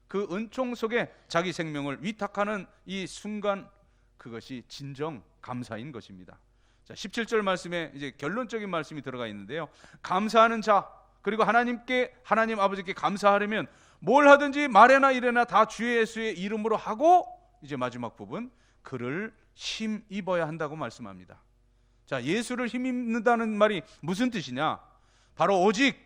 그 은총 속에 자기 생명을 위탁하는 이 순간, 그것이 진정 감사인 것입니다. 자, 17절 말씀에 이제 결론적인 말씀이 들어가 있는데요. 감사하는 자, 그리고 하나님 아버지께 감사하려면 뭘 하든지 말에나 이래나 다 주 예수의 이름으로 하고, 이제 마지막 부분, 그를 힘입어야 한다고 말씀합니다. 자, 예수를 힘입는다는 말이 무슨 뜻이냐? 바로 오직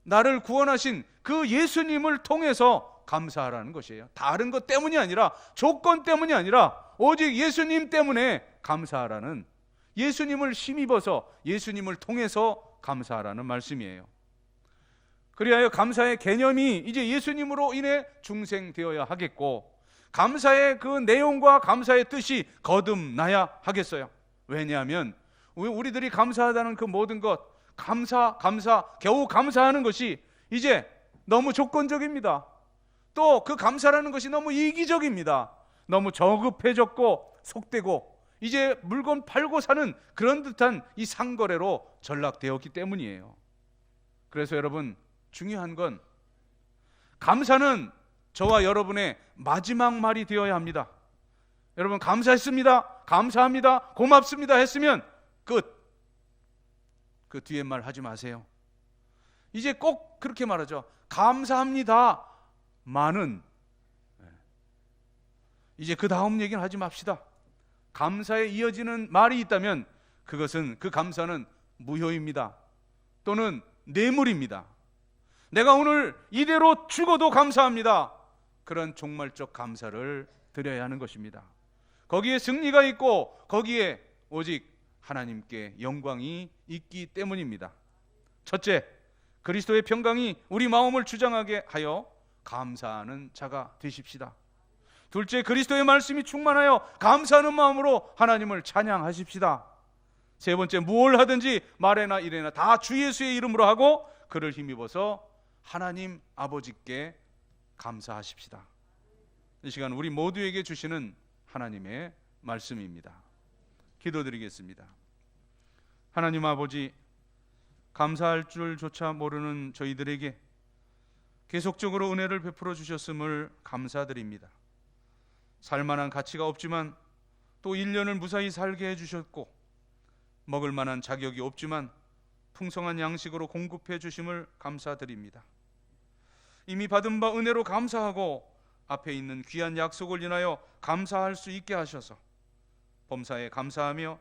나를 구원하신 그 예수님을 통해서 감사하라는 것이에요. 다른 것 때문이 아니라, 조건 때문이 아니라 오직 예수님 때문에 감사하라는, 예수님을 힘입어서 예수님을 통해서 감사하라는 말씀이에요. 그리하여 감사의 개념이 이제 예수님으로 인해 중생되어야 하겠고, 감사의 그 내용과 감사의 뜻이 거듭나야 하겠어요. 왜냐하면 우리들이 감사하다는 그 모든 것, 겨우 감사하는 것이 이제 너무 조건적입니다. 또 그 감사라는 것이 너무 이기적입니다. 너무 저급해졌고 속되고 이제 물건 팔고 사는 그런 듯한 이 상거래로 전락되었기 때문이에요. 그래서 여러분, 중요한 건 감사는 저와 여러분의 마지막 말이 되어야 합니다. 여러분, 감사했습니다, 감사합니다, 고맙습니다 했으면 끝. 그 뒤에 말 하지 마세요. 이제 꼭 그렇게 말하죠. 감사합니다 만은 이제 그 다음 얘기는 하지 맙시다. 감사에 이어지는 말이 있다면 그것은, 그 감사는 무효입니다. 또는 뇌물입니다. 내가 오늘 이대로 죽어도 감사합니다, 그런 종말적 감사를 드려야 하는 것입니다. 거기에 승리가 있고 거기에 오직 하나님께 영광이 있기 때문입니다. 첫째, 그리스도의 평강이 우리 마음을 주장하게 하여 감사하는 자가 되십시다. 둘째, 그리스도의 말씀이 충만하여 감사하는 마음으로 하나님을 찬양하십시다. 세 번째, 무엇을 하든지 말에나 이래나 다 주 예수의 이름으로 하고 그를 힘입어서 하나님 아버지께 감사하십시다. 이 시간 우리 모두에게 주시는 하나님의 말씀입니다. 기도드리겠습니다. 하나님 아버지, 감사할 줄조차 모르는 저희들에게 계속적으로 은혜를 베풀어 주셨음을 감사드립니다. 살만한 가치가 없지만 또 1년을 무사히 살게 해주셨고, 먹을 만한 자격이 없지만 풍성한 양식으로 공급해 주심을 감사드립니다. 이미 받은 바 은혜로 감사하고 앞에 있는 귀한 약속을 인하여 감사할 수 있게 하셔서 범사에 감사하며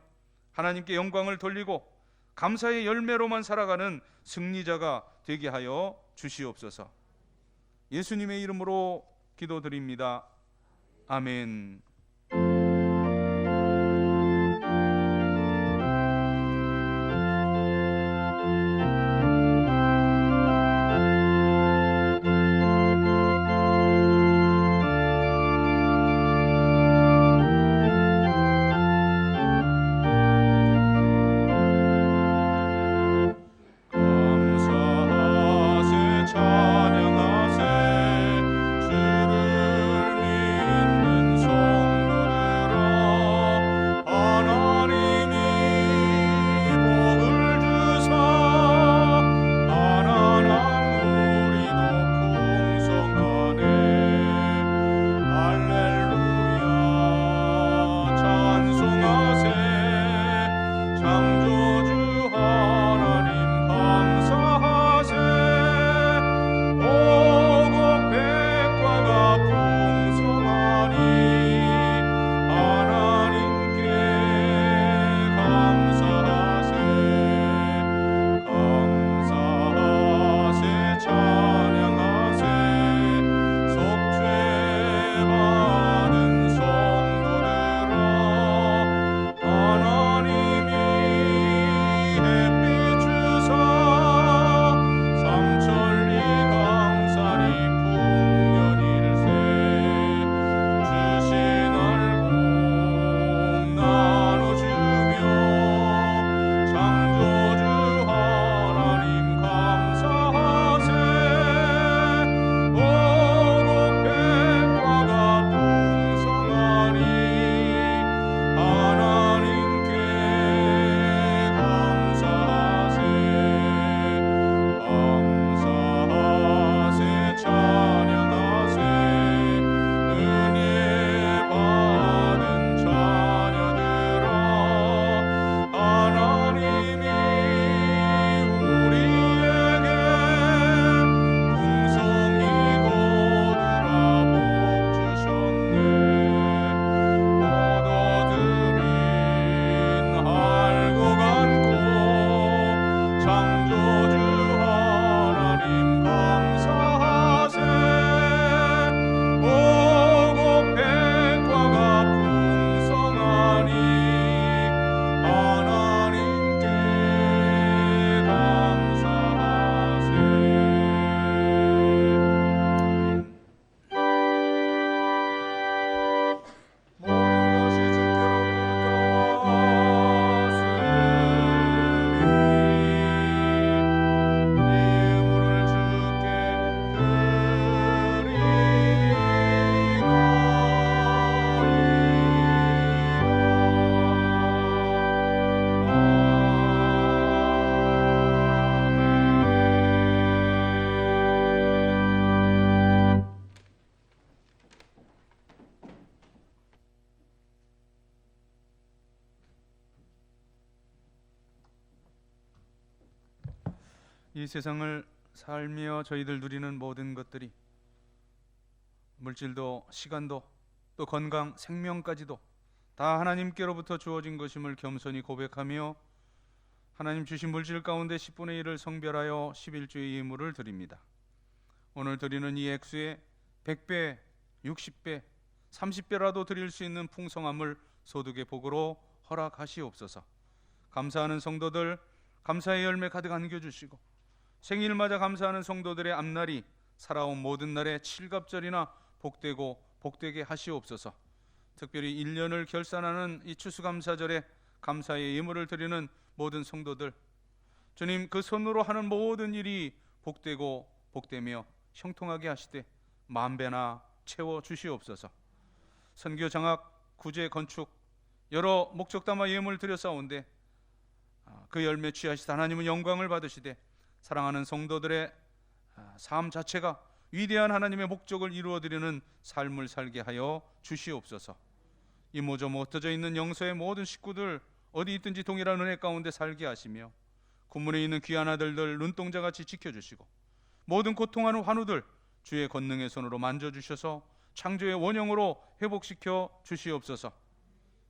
하나님께 영광을 돌리고 감사의 열매로만 살아가는 승리자가 되게 하여 주시옵소서. 예수님의 이름으로 기도드립니다. 아멘. 찬양하세 주를 믿는 성 이 세상을 살며 저희들 누리는 모든 것들이 물질도 시간도 또 건강, 생명까지도 다 하나님께로부터 주어진 것임을 겸손히 고백하며 하나님 주신 물질 가운데 10분의 1을 성별하여 11주의 예물을 드립니다. 오늘 드리는 이 액수에 100배, 60배, 30배라도 드릴 수 있는 풍성함을 소득의 복으로 허락하시옵소서. 감사하는 성도들 감사의 열매 가득 안겨주시고 생일 맞아 감사하는 성도들의 앞날이 살아온 모든 날에 칠갑절이나 복되고 복되게 하시옵소서. 특별히 1년을 결산하는 이 추수감사절에 감사의 예물을 드리는 모든 성도들, 주님 그 손으로 하는 모든 일이 복되고 복되며 형통하게 하시되 만배나 채워 주시옵소서. 선교 장학, 구제 건축 여러 목적 담아 예물 드렸사온데 그 열매 취하시다 하나님은 영광을 받으시되 사랑하는 성도들의 삶 자체가 위대한 하나님의 목적을 이루어드리는 삶을 살게 하여 주시옵소서. 이모저모 흩어져 있는 영서의 모든 식구들 어디 있든지 동일한 은혜 가운데 살게 하시며 군문에 있는 귀한 아들들 눈동자같이 지켜주시고 모든 고통하는 환우들 주의 권능의 손으로 만져주셔서 창조의 원형으로 회복시켜 주시옵소서.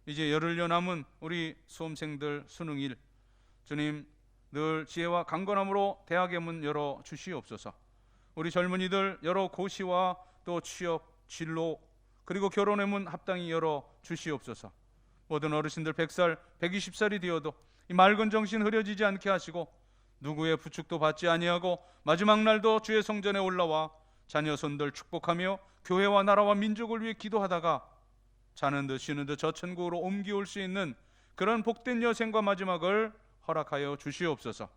이제 열흘여 남은 우리 수험생들 수능일 주님 늘 지혜와 강건함으로 대학의 문 열어 주시옵소서. 우리 젊은이들 여러 고시와 또 취업, 진로 그리고 결혼의 문 합당히 열어 주시옵소서. 모든 어르신들 100살, 120살이 되어도 이 맑은 정신 흐려지지 않게 하시고 누구의 부축도 받지 아니하고 마지막 날도 주의 성전에 올라와 자녀 손들 축복하며 교회와 나라와 민족을 위해 기도하다가 자는 듯 쉬는 듯 저 천국으로 옮겨올 수 있는 그런 복된 여생과 마지막을 허락하여 주시옵소서.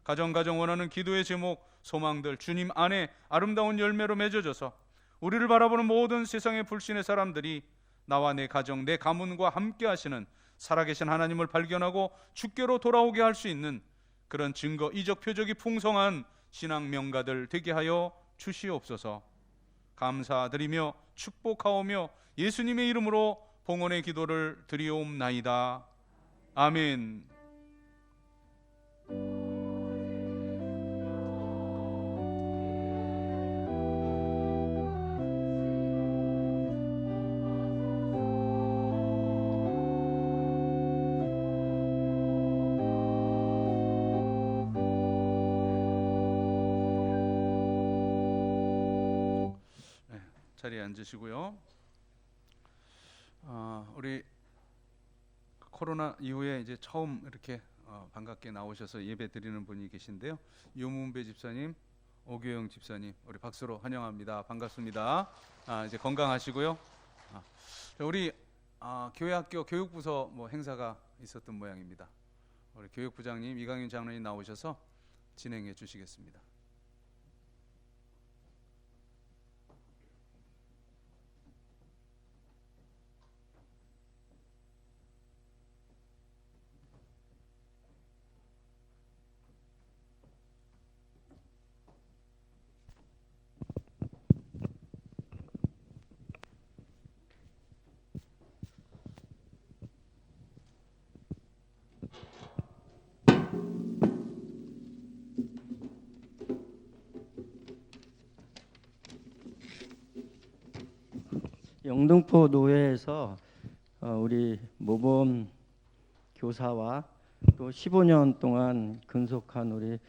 가정 원하는 기도의 제목, 소망들 주님 안에 아름다운 열매로 맺어져서 우리를 바라보는 모든 세상의 불신의 사람들이 나와 내 가정, 내 가문과 함께 하시는 살아계신 하나님을 발견하고 주께로 돌아오게 할 수 있는 그런 증거, 이적, 표적이 풍성한 신앙 명가들 되게 하여 주시옵소서. 감사드리며 축복하오며 예수님의 이름으로 봉헌의 기도를 드리옵나이다. 아멘. 자리에 앉으시고요. 우리 코로나 이후에 이제 처음 이렇게 반갑게 나오셔서 예배 드리는 분이 계신데요. 유문배 집사님, 오교영 집사님, 우리 박수로 환영합니다. 반갑습니다. 이제 건강하시고요. 우리 교회 학교 교육부서 뭐 행사가 있었던 모양입니다. 우리 교육부장님 이강윤 장로님 나오셔서 진행해 주시겠습니다. 영등포 노회에서 우리 모범 교사와 또 15년 동안 근속한 우리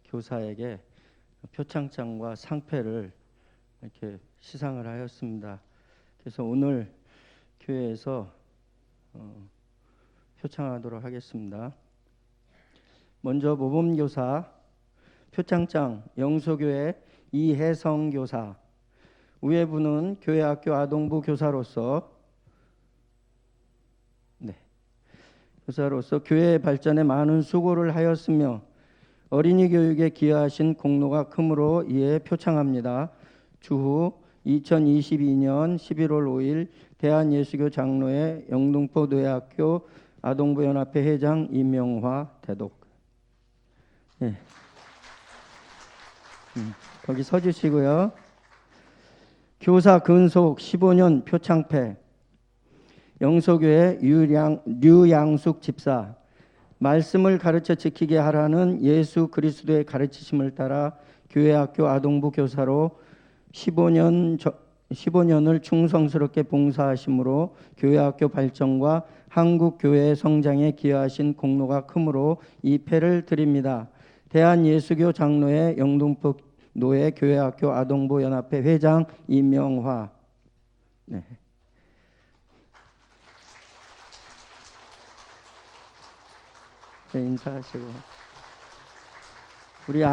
교사에게 표창장과 상패를 이렇게 시상을 하였습니다. 그래서 오늘 교회에서 표창하도록 하겠습니다. 먼저 모범 교사 표창장 영소교회 이혜성 교사, 우회부는 교회학교 아동부 교사로서 교회 발전에 많은 수고를 하였으며 어린이 교육에 기여하신 공로가 크므로 이에 표창합니다. 주후 2022년 11월 5일 대한예수교 장로회 영등포 노회학교 아동부 연합회 회장 임명화 대독. 거기 서주시고요. 교사 근속 15년 표창패 영소교회 류양숙 집사, 말씀을 가르쳐 지키게 하라는 예수 그리스도의 가르치심을 따라 교회학교 아동부 교사로 15년을 충성스럽게 봉사하심으로 교회학교 발전과 한국 교회의 성장에 기여하신 공로가 크므로 이 패를 드립니다. 대한예수교 장로회 영등포 노예 교회학교 아동부 연합회 회장 이명화. 네. 네, 인사하시고 우리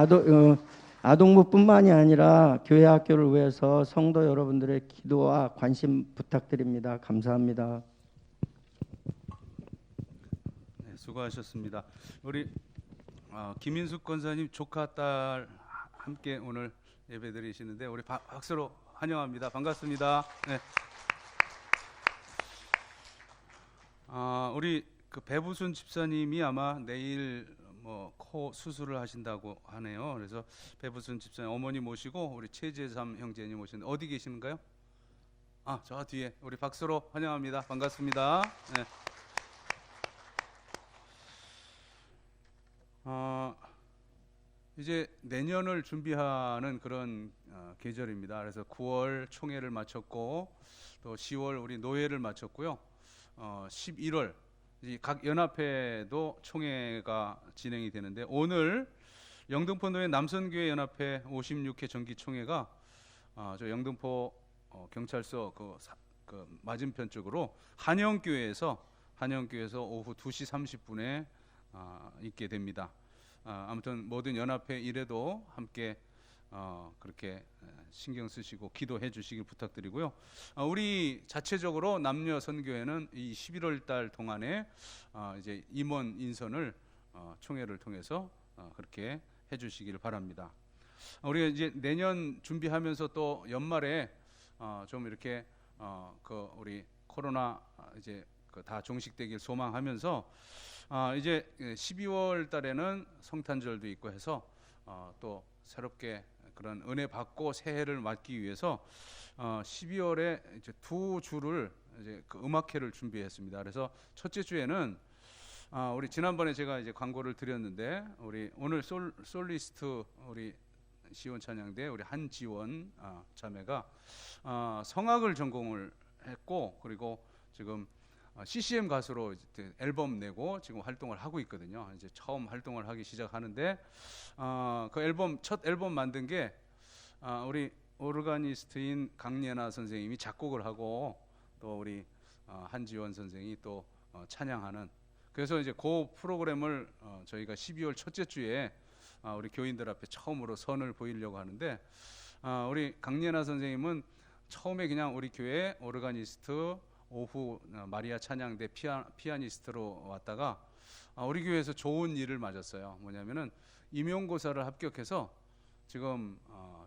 아동부뿐만이 아니라 교회 학교를 위해서 성도 여러분들의 기도와 관심 부탁드립니다. 감사합니다. 네, 수고하셨습니다. 우리 김인숙 권사님 조카 딸 함께 오늘 예배드리시는데 우리 박수로 환영합니다. 반갑습니다. 네. 우리 그 배부순 집사님이 아마 내일 코 수술을 하신다고 하네요. 그래서 배부순 집사님 어머니 모시고 우리 최재삼 형제님 모시는데 어디 계시는가요? 저 뒤에 우리 박수로 환영합니다. 반갑습니다. 네. 이제 내년을 준비하는 그런 계절입니다. 그래서 9월 총회를 마쳤고 또 10월 우리 노회를 마쳤고요. 11월 각 연합회도 총회가 진행이 되는데 오늘 영등포 노예 남선교회 연합회 56회 정기 총회가 저 영등포 경찰서 그 맞은편 쪽으로 한영교회에서 오후 2시 30분에 있게 됩니다. 아무튼 모든 연합회 일에도 함께 그렇게 신경 쓰시고 기도해 주시길 부탁드리고요. 우리 자체적으로 남녀 선교회는 이 11월 달 동안에 이제 임원 인선을 총회를 통해서 그렇게 해 주시길 바랍니다. 우리가 이제 내년 준비하면서 또 연말에 좀 이렇게 그 우리 코로나 이제 다 종식되길 소망하면서 이제 12월 달에는 성탄절도 있고 해서 또 새롭게 그런 은혜 받고 새해를 맞기 위해서 12월에 이제 두 주를 이제 그 음악회를 준비했습니다. 그래서 첫째 주에는 우리 지난번에 제가 이제 광고를 드렸는데 우리 오늘 솔리스트 우리 시온 찬양대 우리 한지원 자매가 성악을 전공을 했고 그리고 지금 CCM 가수로 이제 앨범 내고 지금 활동을 하고 있거든요. 이제 처음 활동을 하기 시작하는데 그 첫 앨범 만든 게 우리 오르가니스트인 강예나 선생님이 작곡을 하고 또 우리 한지원 선생이 또 찬양하는 그래서 이제 그 프로그램을 저희가 12월 첫째 주에 우리 교인들 앞에 처음으로 선을 보이려고 하는데 우리 강예나 선생님은 처음에 그냥 우리 교회 오르가니스트 오후 마리아 찬양대 피아니스트로 왔다가 우리 교회에서 좋은 일을 맞았어요. 뭐냐면은 임용고사를 합격해서 지금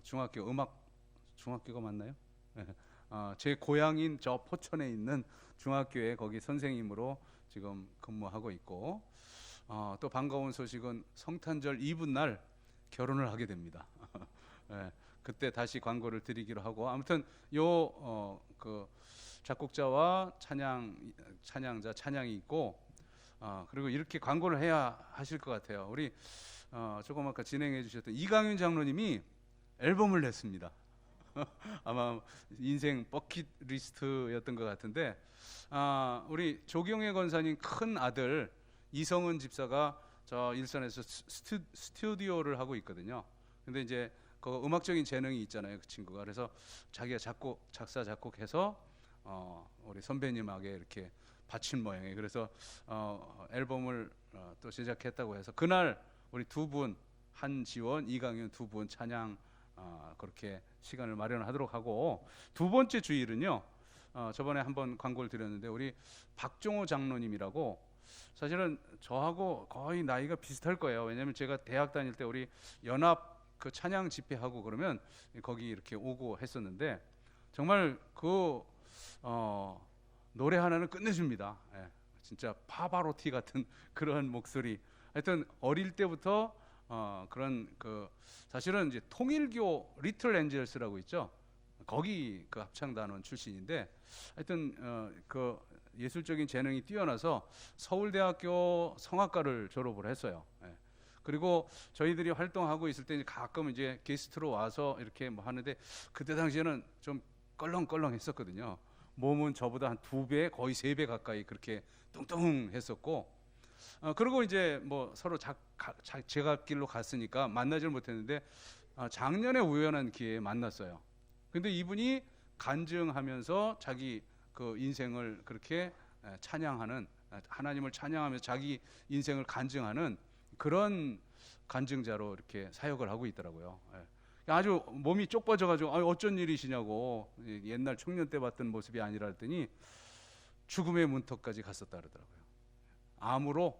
중학교가 맞나요? 제 고향인 저 포천에 있는 중학교에 거기 선생님으로 지금 근무하고 있고 또 반가운 소식은 성탄절 이브 날 결혼을 하게 됩니다. 네, 그때 다시 광고를 드리기로 하고 아무튼 그 작곡자와 찬양자 찬양이 있고 그리고 이렇게 광고를 해야 하실 것 같아요. 우리 조금 아까 진행해 주셨던 이강윤 장로님이 앨범을 냈습니다. 아마 인생 버킷리스트였던 것 같은데 우리 조경혜 권사님 큰 아들 이성은 집사가 저 일산에서 스튜디오를 하고 있거든요. 근데 이제 그 음악적인 재능이 있잖아요, 그 친구가. 그래서 자기가 작사 작곡해서 우리 선배님에게 이렇게 바친 모양이에요. 그래서 앨범을 또 제작했다고 해서 그날 우리 두 분 한지원, 이강윤 두 분 찬양 그렇게 시간을 마련하도록 하고 두 번째 주일은요. 저번에 한번 광고를 드렸는데 우리 박종호 장로님이라고 사실은 저하고 거의 나이가 비슷할 거예요. 왜냐하면 제가 대학 다닐 때 우리 연합 그 찬양 집회하고 그러면 거기 이렇게 오고 했었는데 정말 그 노래 하나는 끝내줍니다. 예, 진짜 파바로티 같은 그런 목소리. 하여튼 어릴 때부터 그런 그 사실은 이제 통일교 리틀 엔젤스라고 있죠. 거기 그 합창단원 출신인데 하여튼 그 예술적인 재능이 뛰어나서 서울대학교 성악과를 졸업을 했어요. 예. 그리고 저희들이 활동하고 있을 때 이제 가끔 이제 게스트로 와서 이렇게 뭐 하는데 그때 당시에는 좀 껄렁껄렁했었거든요. 몸은 저보다 한 2배 거의 3배 가까이 그렇게 뚱뚱했었고 그리고 이제 뭐 서로 제각길로 갔으니까 만나질 못했는데 작년에 우연한 기회에 만났어요. 근데 이분이 간증하면서 자기 그 인생을 그렇게 찬양하는, 하나님을 찬양하면서 자기 인생을 간증하는 그런 간증자로 이렇게 사역을 하고 있더라고요. 아주 몸이 쪽 빠져가지고 어쩐 일이시냐고, 옛날 청년 때 봤던 모습이 아니라 했더니 죽음의 문턱까지 갔었다 그러더라고요. 암으로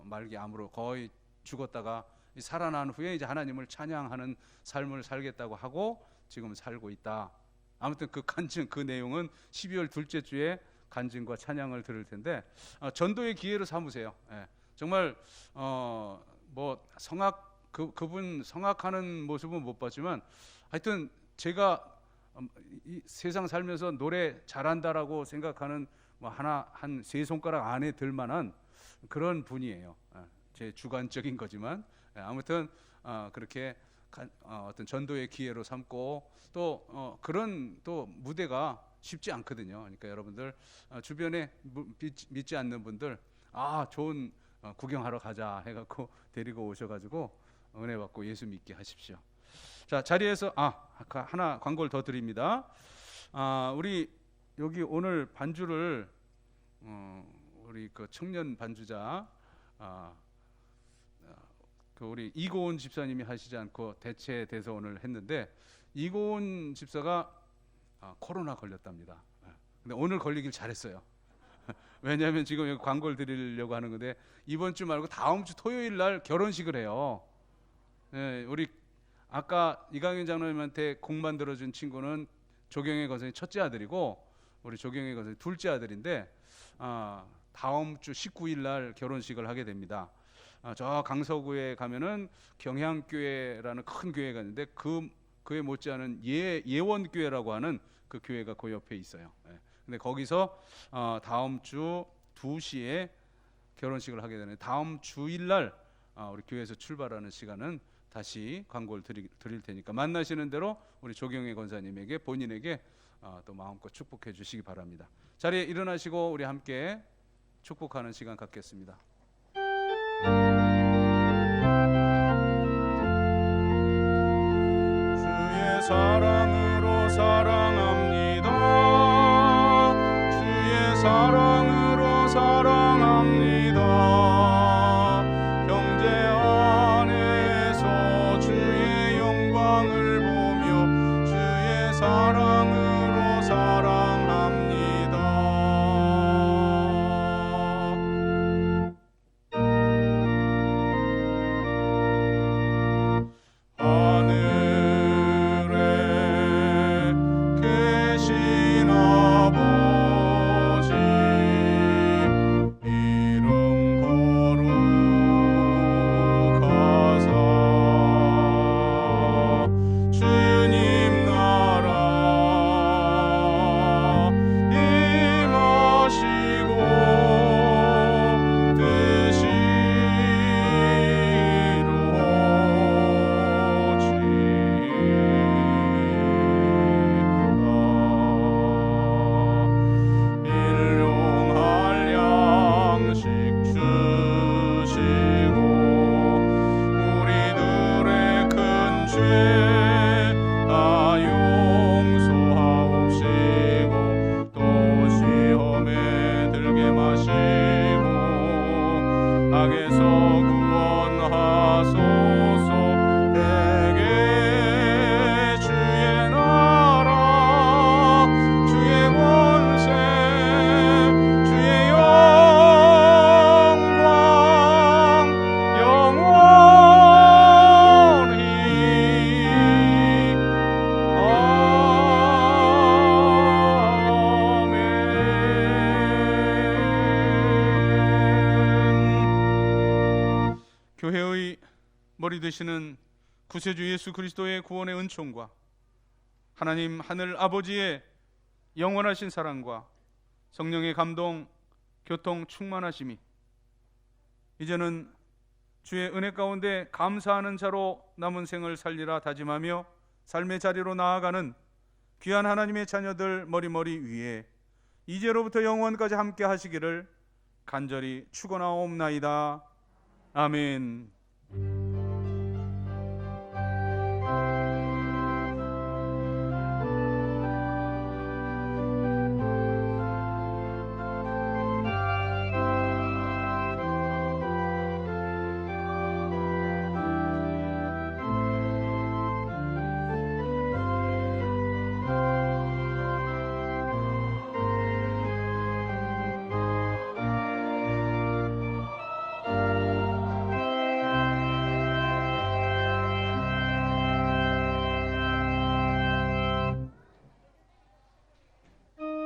말기 암으로 거의 죽었다가 살아난 후에 이제 하나님을 찬양하는 삶을 살겠다고 하고 지금 살고 있다. 아무튼 그 간증, 그 내용은 12월 둘째 주에 간증과 찬양을 들을 텐데 전도의 기회로 삼으세요. 예. 정말 뭐 성악 그분 성악하는 모습은 못 봤지만 하여튼 제가 이 세상 살면서 노래 잘한다라고 생각하는 뭐 한 3손가락 안에 들 만한 그런 분이에요. 제 주관적인 거지만 아무튼 그렇게 어떤 전도의 기회로 삼고 또 그런 또 무대가 쉽지 않거든요. 그러니까 여러분들 주변에 믿지 않는 분들 좋은 구경하러 가자 해갖고 데리고 오셔가지고 은혜 받고 예수 믿게 하십시오. 자, 자리에서 하나 광고를 더 드립니다. 우리 여기 오늘 반주를 우리 그 청년 반주자 그 우리 이고은 집사님이 하시지 않고 대체돼서 오늘 했는데 이고은 집사가 코로나 걸렸답니다. 근데 오늘 걸리길 잘했어요. 왜냐하면 지금 여기 광고를 드리려고 하는 건데 이번 주 말고 다음 주 토요일 날 결혼식을 해요. 우리 아까 이강현 장로님한테 곡 만들어준 친구는 조경의 거선이 첫째 아들이고 우리 조경의 거선이 둘째 아들인데 다음 주 19일 날 결혼식을 하게 됩니다. 저 강서구에 가면은 경향교회라는 큰 교회가 있는데 그에 못지않은 예원교회라고 하는 그 교회가 그 옆에 있어요. 근데 거기서 다음 주 2시에 결혼식을 하게 되는 다음 주일 날 우리 교회에서 출발하는 시간은 다시 광고를 드릴 테니까 만나시는 대로 우리 조경혜 권사님에게 본인에게 또 마음껏 축복해 주시기 바랍니다. 자리에 일어나시고 우리 함께 축복하는 시간 갖겠습니다. 주의 사랑으로 사랑합니다. 주의 사랑으로 사랑합니다. 형제 안에서 주의 영광을 보며 주의 사랑으로 사랑합니다. 하늘에 계신 아버지 이름 거룩하사 주님 나라 임하시고 뜻이 이루어지이다. 일용할 양식 주시고 우리들의 큰 죄 다 용서하옵시고 또 시험에 들게 마시고 악에서 구원하소서. 대개 주의 나라 주의 권세 주의 영광 영원히 아멘. 교회의 머리 되시는 구세주 예수 그리스도의 구원의 은총과 하나님 하늘 아버지의 영원하신 사랑과 성령의 감동, 교통 충만하심이 이제는 주의 은혜 가운데 감사하는 자로 남은 생을 살리라 다짐하며 삶의 자리로 나아가는 귀한 하나님의 자녀들 머리머리 위에 이제로부터 영원까지 함께 하시기를 간절히 축원하옵나이다. 아멘.